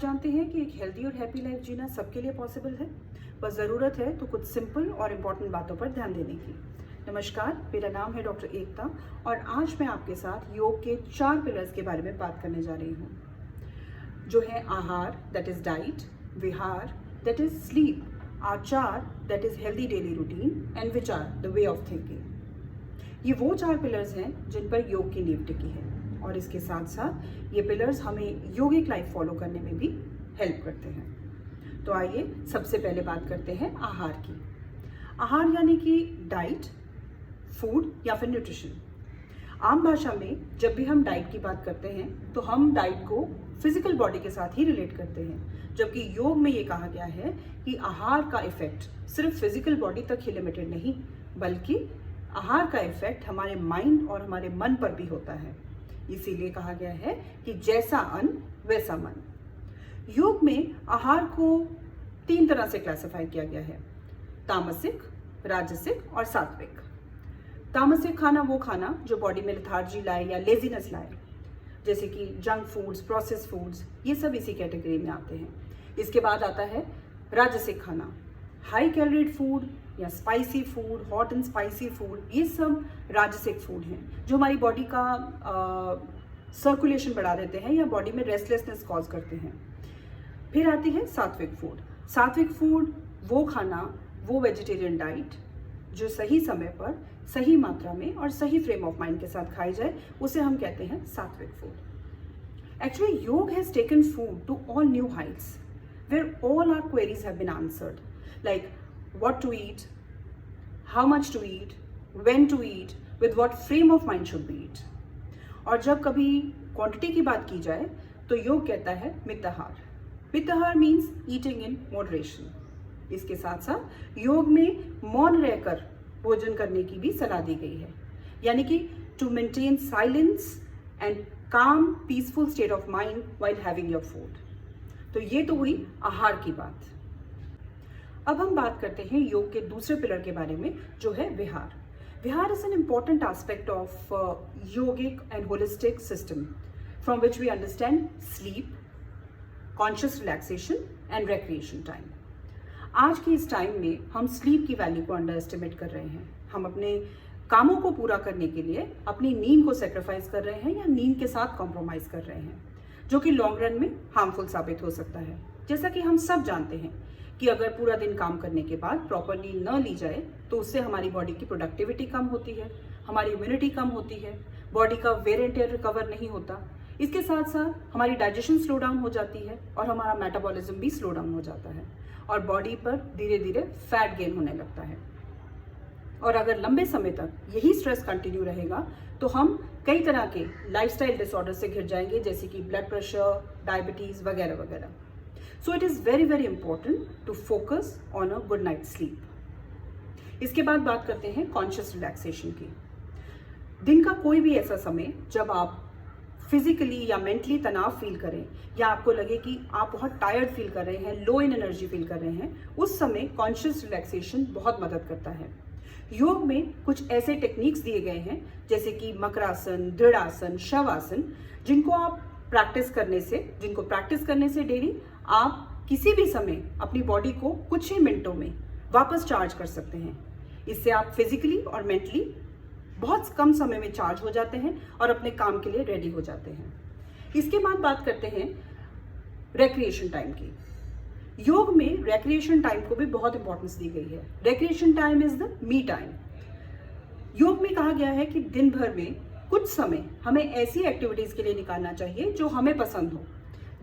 जानते हैं कि एक हेल्दी और हैप्पी लाइफ जीना सबके लिए पॉसिबल है, बस ज़रूरत है तो कुछ सिंपल और इम्पॉर्टेंट बातों पर ध्यान देने की। नमस्कार, मेरा नाम है डॉक्टर एकता और आज मैं आपके साथ योग के 4 पिलर्स के बारे में बात करने जा रही हूँ, जो है आहार, दैट इज़ डाइट, विहार, दैट इज़ स्लीप, आचार, that is healthy daily routine, and विचार, द वे ऑफ थिंकिंग। ये वो 4 पिलर्स हैं जिन पर योग की नींव टिकी है और इसके साथ साथ ये पिलर्स हमें योगिक लाइफ फॉलो करने में भी हेल्प करते हैं। तो आइए सबसे पहले बात करते हैं आहार की। आहार यानी कि डाइट, फूड या फिर न्यूट्रिशन। आम भाषा में जब भी हम डाइट की बात करते हैं तो हम डाइट को फिजिकल बॉडी के साथ ही रिलेट करते हैं, जबकि योग में ये कहा गया है कि आहार का इफेक्ट सिर्फ फिजिकल बॉडी तक ही लिमिटेड नहीं, बल्कि आहार का इफेक्ट हमारे माइंड और हमारे मन पर भी होता है। इसीलिए कहा गया है कि जैसा अन्न वैसा मन। योग में आहार को 3 तरह से क्लासिफाई किया गया है: तामसिक, राजसिक और सात्विक। तामसिक खाना वो खाना जो बॉडी में लेथार्जी लाए या लेजीनेस लाए, जैसे कि जंक फूड्स, प्रोसेस फूड्स, ये सब इसी कैटेगरी में आते हैं। इसके बाद आता है राजसिक खाना, हाई कैलोरीड फूड या spicy food, hot and spicy food, ये सब राजसिक फूड हैं जो हमारी बॉडी का सर्कुलेशन बढ़ा देते हैं या बॉडी में रेस्टलेसनेस कॉज करते हैं। फिर आती है सात्विक फूड। सात्विक फूड वो खाना, वो वेजिटेरियन डाइट जो सही समय पर, सही मात्रा में और सही फ्रेम ऑफ माइंड के साथ खाई जाए, उसे हम कहते हैं sattvic food. Actually yoga has taken food to all new heights where all our queries have been answered, like what to eat, how much to eat, when to eat, with what frame of mind should we eat। और जब कभी quantity की बात की जाए तो योग कहता है मिताहार। मिताहार मीन्स ईटिंग इन मॉडरेशन। इसके साथ साथ योग में मौन रहकर भोजन करने की भी सलाह दी गई है, यानी कि टू मेंटेन साइलेंस एंड काम peaceful state of mind while having your food. तो ये तो हुई आहार की बात। अब हम बात करते हैं योग के दूसरे पिलर के बारे में, जो है विहार। विहार is an important aspect of yogic and holistic system from which we understand sleep, conscious relaxation and recreation time. आज के इस टाइम में हम स्लीप की वैल्यू को अंडर एस्टिमेट कर रहे हैं। हम अपने कामों को पूरा करने के लिए अपनी नींद को सेक्रीफाइस कर रहे हैं या नींद के साथ कॉम्प्रोमाइज कर रहे हैं, जो कि लॉन्ग रन में हार्मफुल साबित हो सकता है। जैसा कि हम सब जानते हैं कि अगर पूरा दिन काम करने के बाद प्रॉपर नींद न ली जाए तो उससे हमारी बॉडी की प्रोडक्टिविटी कम होती है, हमारी इम्यूनिटी कम होती है, बॉडी का वेयर एंड टेयर रिकवर नहीं होता। इसके साथ साथ हमारी डाइजेशन स्लो डाउन हो जाती है और हमारा मेटाबॉलिज्म भी स्लो डाउन हो जाता है और बॉडी पर धीरे धीरे फैट गेन होने लगता है। और अगर लंबे समय तक यही स्ट्रेस कंटिन्यू रहेगा तो हम कई तरह के लाइफस्टाइल डिसऑर्डर से घिर जाएंगे, जैसे कि ब्लड प्रेशर, डायबिटीज वगैरह वगैरह। So it is very very important to focus on a good night's sleep। इसके बाद बात करते हैं कॉन्शियस रिलैक्सेशन की। दिन का कोई भी ऐसा समय जब आप फिजिकली या मेंटली तनाव फील करें या आपको लगे कि आप बहुत टायर्ड फील कर रहे हैं, लो इन एनर्जी फील कर रहे हैं, उस समय कॉन्शियस रिलैक्सेशन बहुत मदद करता है। योग में कुछ ऐसे टेक्निक्स दिए गए हैं जैसे कि मकरासन, दृढ़ासन, शवासन, जिनको प्रैक्टिस करने से डेली आप किसी भी समय अपनी बॉडी को कुछ ही मिनटों में वापस चार्ज कर सकते हैं। इससे आप फिजिकली और मेंटली बहुत कम समय में चार्ज हो जाते हैं और अपने काम के लिए रेडी हो जाते हैं। इसके बाद बात करते हैं रिक्रिएशन टाइम की। योग में रिक्रिएशन टाइम को भी बहुत इंपॉर्टेंस दी गई है। Recreation time is the me time. योग में कहा गया है कि दिन भर में कुछ समय हमें ऐसी एक्टिविटीज के लिए निकालना चाहिए जो हमें पसंद हो,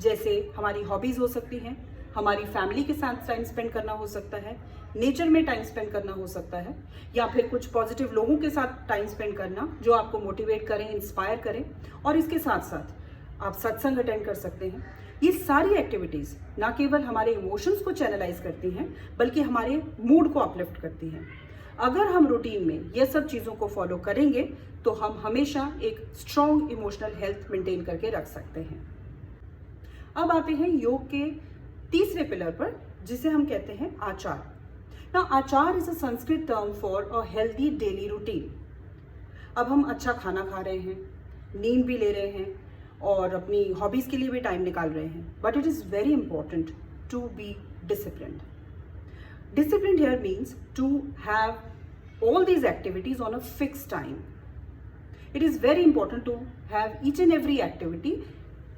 जैसे हमारी हॉबीज हो सकती हैं, हमारी फैमिली के साथ टाइम स्पेंड करना हो सकता है, नेचर में टाइम स्पेंड करना हो सकता है, या फिर कुछ पॉजिटिव लोगों के साथ टाइम स्पेंड करना जो आपको मोटिवेट करें, इंस्पायर करें। और इसके साथ साथ आप सत्संग अटेंड कर सकते हैं। ये सारी एक्टिविटीज ना केवल हमारे इमोशंस को चैनलाइज करती हैं बल्कि हमारे मूड को अपलिफ्ट करती हैं। अगर हम रूटीन में ये सब चीज़ों को फॉलो करेंगे तो हम हमेशा एक स्ट्रॉन्ग इमोशनल हेल्थ मेंटेन करके रख सकते हैं। अब आते हैं योग के तीसरे पिलर पर, जिसे हम कहते हैं आचार। ना आचार is a Sanskrit term for a healthy daily routine. अब हम अच्छा खाना खा रहे हैं, नींद भी ले रहे हैं और अपनी हॉबीज़ के लिए भी टाइम निकाल रहे हैं, but it is very important to be disciplined. Disciplined here means to have all these activities on a fixed time. It is very important to have each and every activity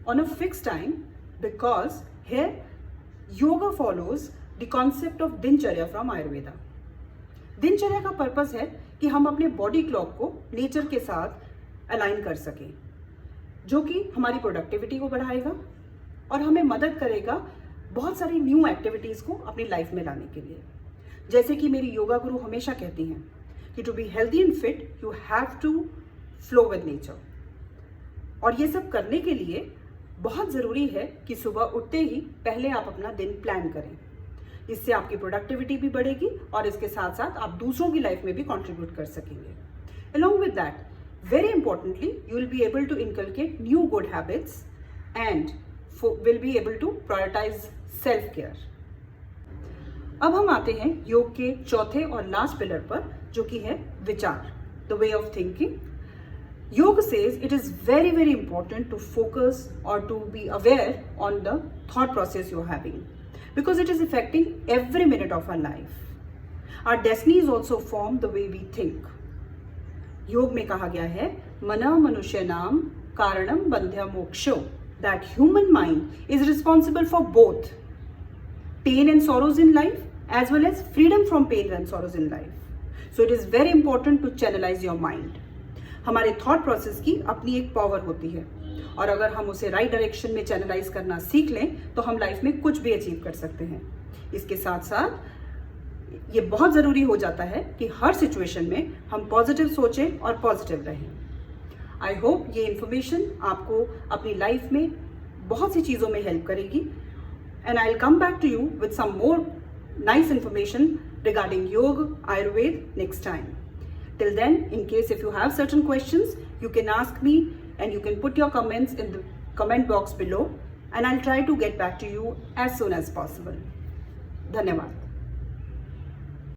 on a fixed time because here yoga follows the concept of दिनचर्या from Ayurveda. दिनचर्या का purpose है कि हम अपने body clock को nature के साथ अलाइन कर सकें, जो कि हमारी प्रोडक्टिविटी को बढ़ाएगा और हमें मदद करेगा बहुत सारी न्यू एक्टिविटीज़ को अपनी लाइफ में लाने के लिए. जैसे कि मेरी योगा गुरु हमेशा कहती हैं कि to be healthy and fit you have to flow with nature. और ये सब करने के लिए बहुत ज़रूरी है कि सुबह उठते ही पहले आप अपना दिन प्लान करें. इससे आपकी प्रोडक्टिविटी भी बढ़ेगी और इसके साथ साथ आप दूसरों की लाइफ में भी कंट्रीब्यूट कर सकेंगे. Along with that, very importantly, you will be able to inculcate new good habits and will be able to prioritize self care. अब हम आते हैं योग के चौथे और लास्ट पिलर पर, जो कि है विचार, the way of thinking. Yoga says it is very very important to focus और to be aware on the thought process you are having because it is affecting every minute of our life. Our destiny is also formed the way we think. योग में कहा गया है मना मनुष्य नाम कारणम बंध्य मोक्षो, that human mind is responsible for both pain and sorrows in life as well as freedom from pain and sorrows in life. So it is very important to channelize your mind. हमारे thought process की अपनी एक power होती है और अगर हम उसे राइट डायरेक्शन में चैनलाइज करना सीख लें तो हम लाइफ में कुछ भी अचीव कर सकते हैं. इसके साथ साथ ये बहुत ज़रूरी हो जाता है कि हर सिचुएशन में हम पॉजिटिव सोचें और पॉजिटिव रहें. आई होप ये इन्फॉर्मेशन आपको अपनी लाइफ में बहुत सी चीज़ों में हेल्प करेगी and I will come back to you with some more nice information regarding yoga, Ayurveda next time. Till then, in case if you have certain questions, you can ask me and you can put your comments in the comment box below and I'll try to get back to you as soon as possible. धन्यवाद.